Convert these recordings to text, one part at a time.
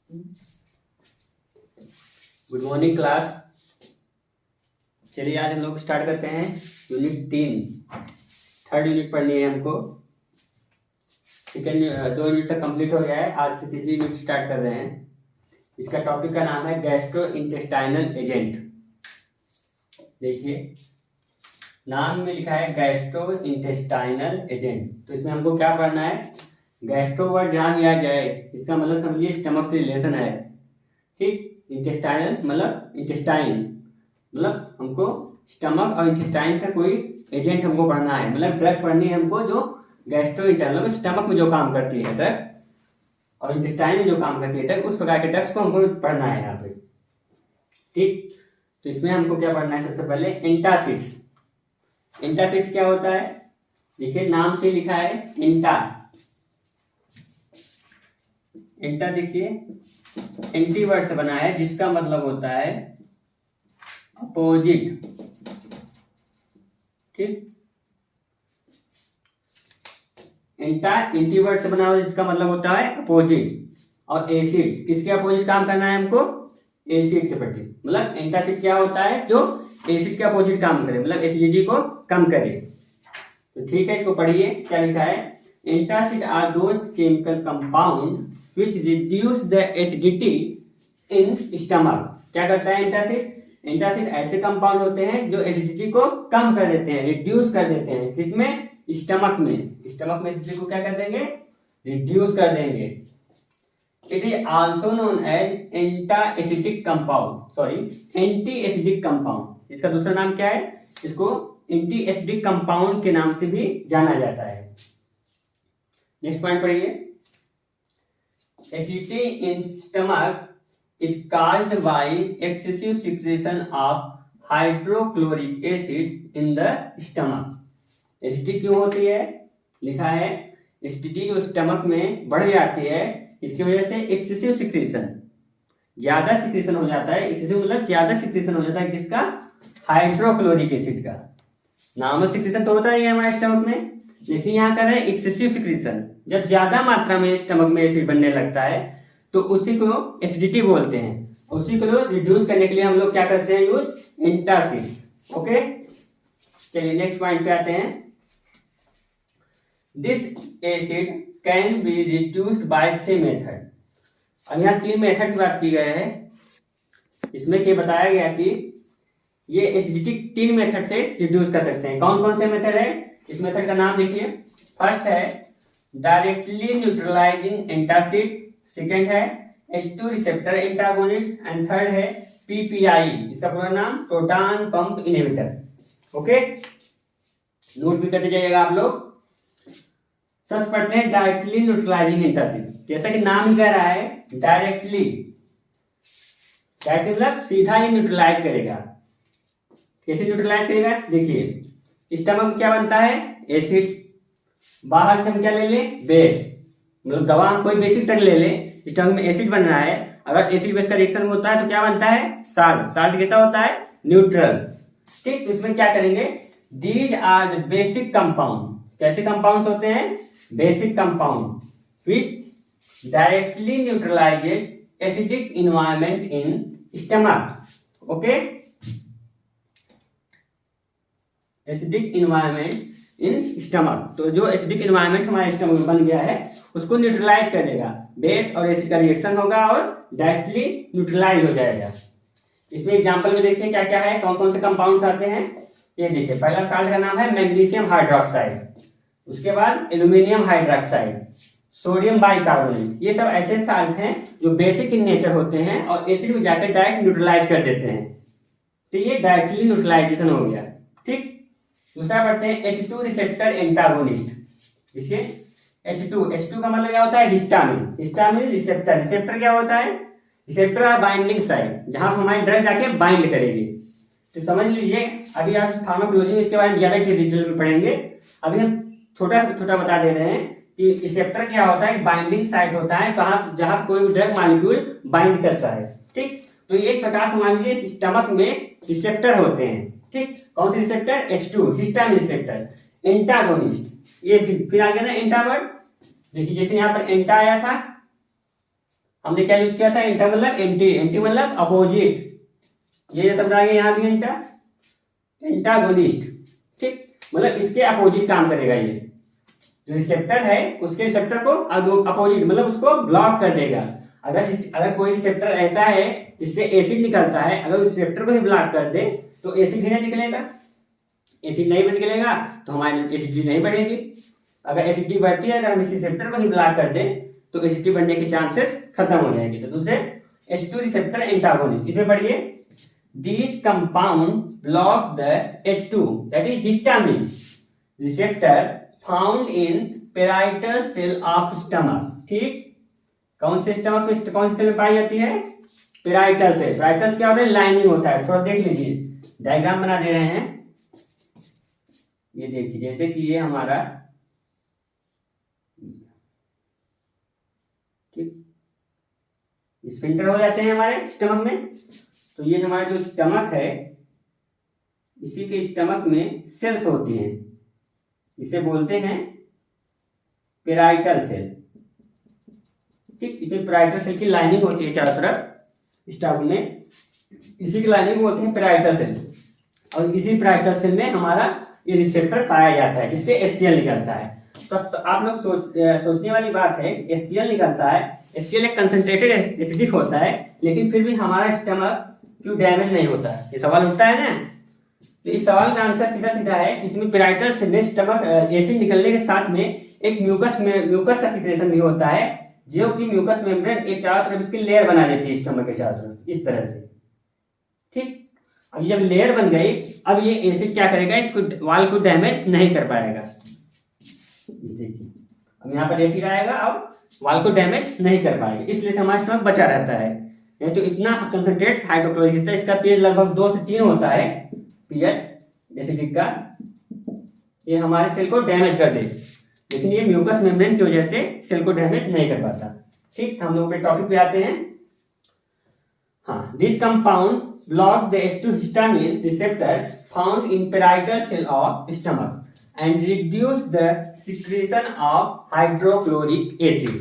Good morning class. चलिए आज हम लोग स्टार्ट करते हैं यूनिट 3। थर्ड यूनिट पढ़नी है हमको। सेकेंड 2 यूनिट तक कंप्लीट हो गया है, आज से तीसरी यूनिट स्टार्ट कर रहे हैं। इसका टॉपिक का नाम है गैस्ट्रो इंटेस्टाइनल एजेंट। देखिए नाम में लिखा है गैस्ट्रो इंटेस्टाइनल एजेंट, तो इसमें हमको क्या पढ़ना है। गैस्ट्रो वर्ड जहाँ लिया जाए इसका मतलब समझिए स्टमक से रिलेशन है, ठीक। इंटेस्टाइनल मतलब इंटेस्टाइन, मतलब हमको स्टमक और इंटेस्टाइन का कोई एजेंट हमको पढ़ना है, मतलब ड्रग पढ़नी है हमको जो गैस्ट्रो इंटेस्टाइनल स्टमक में जो काम करती है ड्रग और इंटेस्टाइन में जो काम करती है ड्रग, उस प्रकार के ड्रग्स को हमको पढ़ना है यहाँ पे, ठीक। तो इसमें हमको क्या पढ़ना है, सबसे पहले एंटासिड्स। एंटासिड्स क्या होता है, देखिए नाम से लिखा है एंटा। एंटा देखिए एंटी वर्ड से बना है जिसका मतलब होता है अपोजिट, ठीक। एंटा एंटी वर्ड से बना हुआ जिसका मतलब होता है अपोजिट। और एसिड किसके अपोजिट काम करना है हमको, एसिड के प्रति। मतलब एंटासिड क्या होता है, जो एसिड के अपोजिट काम करे, मतलब एसिडिटी को कम करे। तो ठीक है, इसको पढ़िए क्या लिखा है। Antacid are those chemical compound which reduce the acidity in stomach। क्या करता है एंटासिड, एंटासिड ऐसे कंपाउंड होते हैं जो एसिडिटी को कम कर देते हैं, रिड्यूस कर देते हैं। किसमें, स्टमक में। स्टमक में एसिडिटी को क्या कर देंगे, रिड्यूस कर देंगे। It is also known as एंटा acidic compound, sorry anti acidic compound. इसका दूसरा नाम क्या है, इसको एंटी एसिडिक कंपाउंड के नाम से भी जाना जाता है। नेक्स्ट पॉइंट पढ़िए। Acidity in stomach is caused by excessive secretion of hydrochloric acid in the stomach। Acidity क्यों होती है, लिखा है एसिडिटी जो स्टमक में बढ़ जाती है इसकी वजह से एक्सेसिव सिक्रेशन, ज्यादा सिक्रेशन हो जाता है। एक्सेसिव मतलब ज्यादा सिक्रेशन हो जाता है किसका, हाइड्रोक्लोरिक एसिड का। नॉर्मल सिक्रेशन तो होता ही है हमारे स्टमक में, लेकिन यहाँ कर रहे हैं एक्सेसिव सिक्रेशन। जब ज्यादा मात्रा में स्टमक में एसिड बनने लगता है तो उसी को एसिडिटी बोलते हैं। उसी को रिड्यूस करने के लिए हम लोग क्या करते हैं, यूज एंटासिड्स। ओके, चलिए नेक्स्ट पॉइंट पे आते हैं। This acid can be reduced by 3 method. अब यहाँ 3 मेथड की बात की गई है। इसमें क्या बताया गया कि ये एसिडिटी 3 मेथड से रिड्यूस कर सकते हैं। कौन कौन से मेथड है, इस मेथड का नाम देखिए। फर्स्ट है डायरेक्टली न्यूट्रलाइजिंग एंटासिड, सेकेंड है H2 receptor antagonist and third है PPI, इसका पूरा नाम proton pump inhibitor. Okay, note भी करते जाइएगा आप लोग। सबसे पढ़ते हैं डायरेक्टली न्यूट्रलाइजिंग एंटासिड। जैसा कि नाम ही कह रहा है डायरेक्टली, डायरेक्टली मतलब सीधा ही न्यूट्रलाइज करेगा। कैसे न्यूट्रलाइज करेगा, देखिए स्टमक में क्या बनता है, एसिड। बाहर से हम क्या ले ले, बेस, मतलब दवा हम कोई बेसिक ड्रग ले ले, स्टमक में एसिड बन रहा है। अगर एसिड बेस का रिएक्शन होता है तो क्या बनता है, साल्ट। साल्ट कैसा होता है, न्यूट्रल, ठीक। तो इसमें क्या करेंगे, these are the basic compound. कैसे कंपाउंड्स होते हैं, basic compound which directly neutralizes acidic environment in stomach. Okay, acidic environment in stomach. तो जो एसिडिक इन्वायरमेंट हमारे स्टमक में बन गया है उसको न्यूट्रलाइज कर देगा। बेस और एसिड का रिएक्शन होगा और डायरेक्टली न्यूट्रलाइज हो जाएगा। इसमें एग्जांपल में देखिए क्या क्या है, कौन कौन से कंपाउंड्स आते हैं। ये देखिए, पहला साल्ट का नाम है मैग्नीशियम हाइड्रोक्साइड, उसके बाद एल्यूमिनियम हाइड्रोक्साइड, सोडियम बाइकार्बोनेट। ये सब ऐसे साल्ट हैं जो बेसिक इन नेचर होते हैं और एसिड में जाकर डायरेक्ट न्यूट्रलाइज कर देते हैं। तो ये डायरेक्टली न्यूट्रलाइजेशन हो गया, ठीक। दूसरा पढ़ते हैं H2 रिसेप्टर एंटागोनिस्ट। इसके H2 का मतलब क्या होता है, हिस्टामिन। हिस्टामिन रिसेप्टर, रिसेप्टर क्या होता है, रिसेप्टर और बाइंडिंग साइट, जहां हमारी ड्रग जाके बाइंड करेगी। तो समझ लीजिए, अभी आप फार्माकोलॉजी में इसके बारे में ज्यादा डिटेल में पढ़ेंगे। अभी हम छोटा छोटा बता दे रहे हैं कि रिसेप्टर क्या होता है, बाइंडिंग साइट होता है कहाँ, जहां कोई ड्रग मॉलिक्यूल बाइंड करता है, ठीक। तो एक प्रकार से मान लीजिए स्टमक में रिसेप्टर होते हैं, ठीक। कौन से receptor, H2 histamine receptor. Antagonist, ये फिर आ गया ना एंटा वर्ड। देखिए जैसे यहाँ पर एंटा आया था, हमने क्या यूज किया था, इंटा मतलब एंटी, एंटी मतलब अपोजिट, ये शब्द आ गया यहाँ भी एंटागोनिस्ट, ठीक, मतलब इसके अपोजिट काम करेगा। ये जो रिसेप्टर है उसके रिसेप्टर को अपोजिट मतलब उसको ब्लॉक कर देगा। अगर कोई रिसेप्टर ऐसा है जिससे एसिड निकलता है, अगर उस रिसेप्टर को ही ब्लॉक कर दे तो एसिड ही नहीं निकलेगा, एसिड नहीं निकलेगा तो हमारी एसिडिटी नहीं बढ़ेगी। अगर एसिडिटी बढ़ती है, अगर हम इस रिसेप्टर को ही ब्लॉक कर दे तो एसिडिटी बढ़ने के चांसेस खत्म हो जाएंगे। तो दूसरे H2 रिसेप्टर एंटागोनिस्ट, इसमें पढ़िए these compound block the H2 that is histamine receptor found in parietal cell of stomach, ठीक, कौन से स्टमक में, कौन से सेल में पाई जाती है, पेराइटल सेल। पेराइटल क्या होता है, लाइनिंग होता है, थोड़ा देख लीजिए, डायग्राम बना दे रहे हैं, ये देखिए जैसे कि ये हमारा, ठीक, स्फिंक्टर हो जाते हैं हमारे स्टमक में। तो ये हमारा जो स्टमक है, इसी के स्टमक में सेल्स होती हैं, इसे बोलते हैं पेराइटल सेल, ठीक। इसे पेराइटल सेल की लाइनिंग होती है चारों तरफ स्टमक में, इसी की लाइनिंग बोलते हैं पेराइटल सेल। और इसी पेराइटल सेल में हमारा ये रिसेप्टर पाया जाता है जिससे HCl निकलता है। तो आप लोग सोचने वाली बात है, HCl निकलता है, HCl एक कंसंट्रेटेड एसिडिक होता है, लेकिन फिर भी हमारा स्टमक क्यों डैमेज नहीं होता, ये सवाल उठता है ना। तो इस सवाल का आंसर सीधा सीधा है, इसमें पेराइटल सेल में स्टमक एसिड निकलने के साथ में एक म्यूकस का सिक्रेशन भी होता है, जो कि म्यूकस मेम्ब्रेन एक चारों तरफ इसकी लेयर बना देती है स्टमक के चारों तरफ, इस तरह से, ठीक। अब जब लेयर बन गई, अब ये एसिड क्या करेगा, इसको वाल को डैमेज नहीं कर पाएगा। देखिए अब यहाँ पर एसिड आएगा और वाल को डैमेज नहीं कर पाएगा, इसलिए से हमारा स्टमक बचा रहता है। नहीं तो इतना कंसंट्रेट हाइड्रोक्लोरिक एसिड, इसका पीएच लगभग 2 से 3 होता है पीएच एसिडिक का, ये हमारे सेल को डैमेज कर दे, लेकिन ये म्यूकस मेम्ब्रेन की वजह से सेल को डैमेज नहीं कर पाता, ठीक। हम लोग अपने टॉपिक पे आते हैं। हाँ, this compound block the H2 histamine receptor found in parietal cell of stomach and reduce the secretion of hydrochloric acid।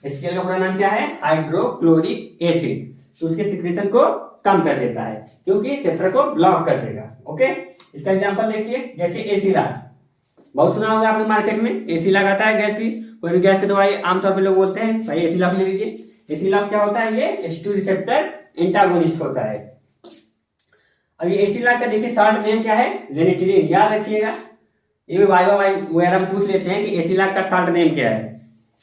HCl का पूरा नाम क्या है, हाइड्रोक्लोरिक एसिड। तो उसके सिक्रेशन को कम कर देता है क्योंकि रिसेप्टर को ब्लॉक कर देगा, ओके। इसका एग्जांपल देखिए, जैसे एसी लॉक, बहुत सुना होगा आपने मार्केट में, एसी लॉक आता है गैस की, कोई भी गैस की दवाई आमतौर पे लोग बोलते हैं भाई एसी लॉक ले लीजिए। एसी लॉक क्या होता है, ये H2 रिसेप्टर एंटागोनिस्ट होता है। अब ये एसी लॉक का देखिए शॉर्ट नेम क्या है, रेनिटिलिन, याद रखिएगा, ये भी वाइवा वगैरह में पूछ लेते हैं कि एसी लॉक का शॉर्ट नेम क्या है,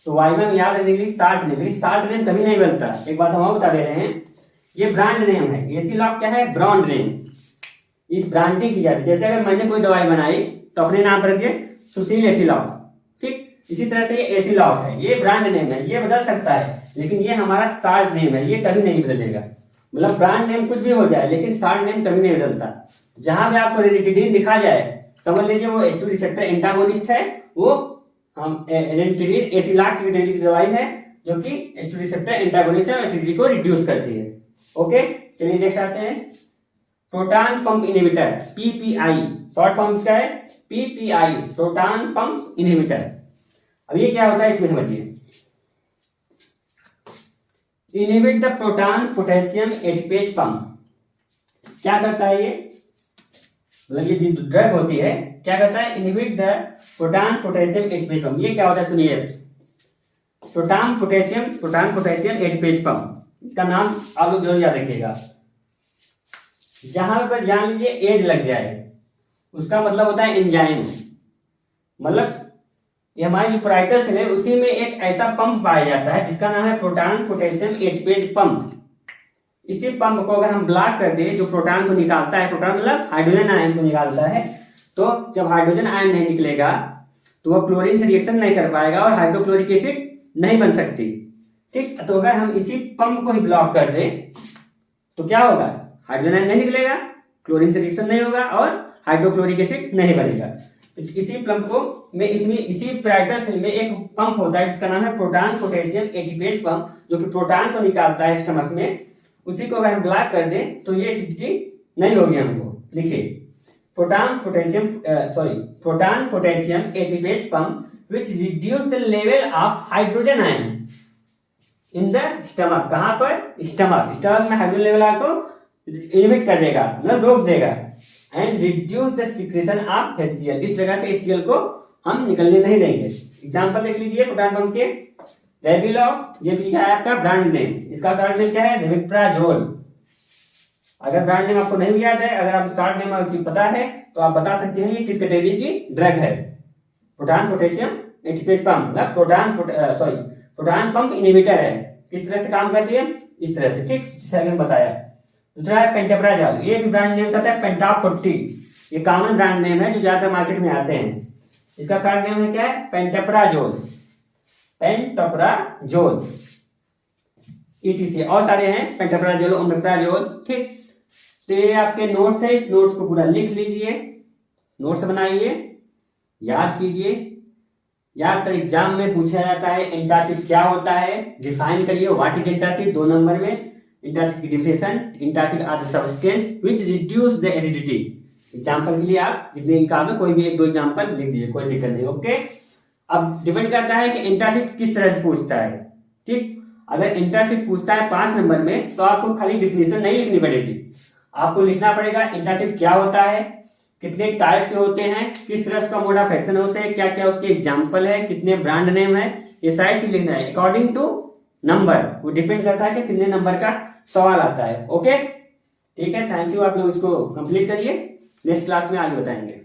तो वाइवा में याद रखने के लिए शॉर्ट नेम, लेकिन शॉर्ट नेम कभी नहीं मिलता। एक बात हम बता दे रहे हैं, ये ब्रांड नेम है, एसी लॉक क्या है, ब्रांड नेम, इस ब्रांडिंग की जाती है। जैसे अगर मैंने कोई दवाई बनाई तो अपने नाम पर रखिए सुशील एसी लॉक, ठीक। इसी तरह से ये एसी लॉक है, ये ब्रांड नेम है, ये बदल सकता है, लेकिन ये हमारा शॉर्ट नेम है, ये कभी नहीं बदलेगा। मतलब ब्रांड नेम कुछ भी हो जाए लेकिन शॉर्ट नेम कभी नहीं बदलता। जहां भी आपको रेनिटिलिन दिखा जाए समझ लीजिए वो H2 रिसेप्टर एंटागोनिस्ट है, वो हम रेनिटिलिन एसी लॉक की दवाई है जो कि H2 रिसेप्टर एंटागोनिस्ट है और एसिडिटी को रिड्यूस करती है, ओके। चलिए नेक्स्ट आते हैं, proton pump inhibitor, PPI, short form इसका है PPI, प्रोटॉन पंप इनहिबिटर। अब ये क्या होता है इसमें समझिए, inhibit the proton potassium ATPase pump. क्या करता है ये, मतलब ये जो ड्रग होती है क्या करता है, inhibit the proton potassium ATPase pump. ये क्या होता है सुनिए, प्रोटॉन पोटेशियम एडिपेज पंप, इसका नाम आप लोग जरूर याद रखिएगा। जहां पर जान लीजिए एज लग जाए उसका मतलब होता है एंजाइम, मतलब ये हमारी जो पेराइटल सेल है उसी में एक ऐसा पंप पाया जाता है जिसका नाम है प्रोटॉन पोटेशियम एडिपेज पंप। इसी पंप को अगर हम ब्लॉक कर दे, जो प्रोटॉन को निकालता है, प्रोटॉन मतलब हाइड्रोजन आयन को निकालता है, तो जब हाइड्रोजन आयन नहीं निकलेगा तो वह क्लोरीन से रिएक्शन नहीं कर पाएगा और हाइड्रोक्लोरिक एसिड नहीं बन सकती, ठीक। तो अगर हम इसी पंप को ही ब्लॉक कर दे तो क्या होगा, हाइड्रोजन आयन नहीं निकलेगा, क्लोरीन से रिएक्शन नहीं होगा और हाइड्रोक्लोरिक एसिड नहीं बनेगा। तो इसी पंप को में इसमें इसी पेराइटल सेल में एक पंप होता है जिसका नाम है प्रोटॉन पोटेशियम एडिपेज पंप, जो कि प्रोटॉन को निकालता है स्टमक में। उसी को अगर हम ब्लॉक कर दें तो ये एसिडिटी नहीं होगी हमको। देखिए proton potassium ATPase pump which reduce the level of hydrogen ion in the stomach, कहाँ पर? स्टमक। स्टमक में हाइड्रोजन लेवल आपको इनहिबिट कर देगा, मतलब रोक देगा। And reduce the secretion of HCl, इस जगह से HCl को हम निकलने नहीं देंगे। एग्जांपल देख लीजिए प्रोटॉन पंप के। रेबिलॉग, ये लिखा है आपका ब्रांड नेम, इसका शॉर्ट नेम क्या है? रेबिप्राजोल। अगर ब्रांड नेम आपको नहीं याद है, अगर आपको शॉर्ट नेम आपको पता है तो आप बता सकते हैं ये किस कैटेगरी की ड्रग है। प्रोटॉन पोटेशियम एटीपेज पंप, मतलब प्रोटॉन पंप इनहिबिटर है। किस तरह से काम करती है? इस तरह से, ठीक, जैसे मैंने बताया। दूसरा है पेंटाप्राजोल, ये भी ब्रांड नेम आता है पेंटाप 40, ये कॉमन ब्रांड नेम है जो ज्यादातर मार्केट में आते हैं। इसका शॉर्ट नेम है क्या है? Pantoprazole, pantoprazole ETC। और सारे हैं, पेंटाप्राजोल, ओमेप्राजोल, ठीक। तो ये आपके नोट्स है, इस नोट्स को पूरा लिख लीजिए, नोट्स बनाइए, याद कीजिए। ज्यादातर एग्जाम में पूछा जाता है एंटासिड क्या होता है, डिफाइन करिए। What is antacid? 2 नंबर में एंटासिड की definition. Antacid are the substance which reduce the acidity. Example के लिए आप जितने काम में कोई भी 1-2 एग्जांपल लिख दीजिए, कोई दिक्कत नहीं, ओके। अब डिपेंड करता है कि एंटासिड किस तरह से पूछता है, ठीक। अगर एंटासिड पूछता है 5 नंबर में तो आपको खाली डिफिनेशन नहीं लिखनी पड़ेगी, आपको लिखना पड़ेगा एंटासिड क्या होता है, कितने टाइप के होते हैं, किस तरह उसका मोड ऑफ एक्शन होते हैं, क्या क्या उसके एग्जाम्पल है, कितने ब्रांड नेम है, ये सारी चीज लिखना है अकॉर्डिंग टू नंबर। वो डिपेंड करता है कि कितने नंबर का सवाल आता है, ओके। ठीक है, थैंक यू। आप लोग इसको कंप्लीट करिए, नेक्स्ट क्लास में आगे बताएंगे।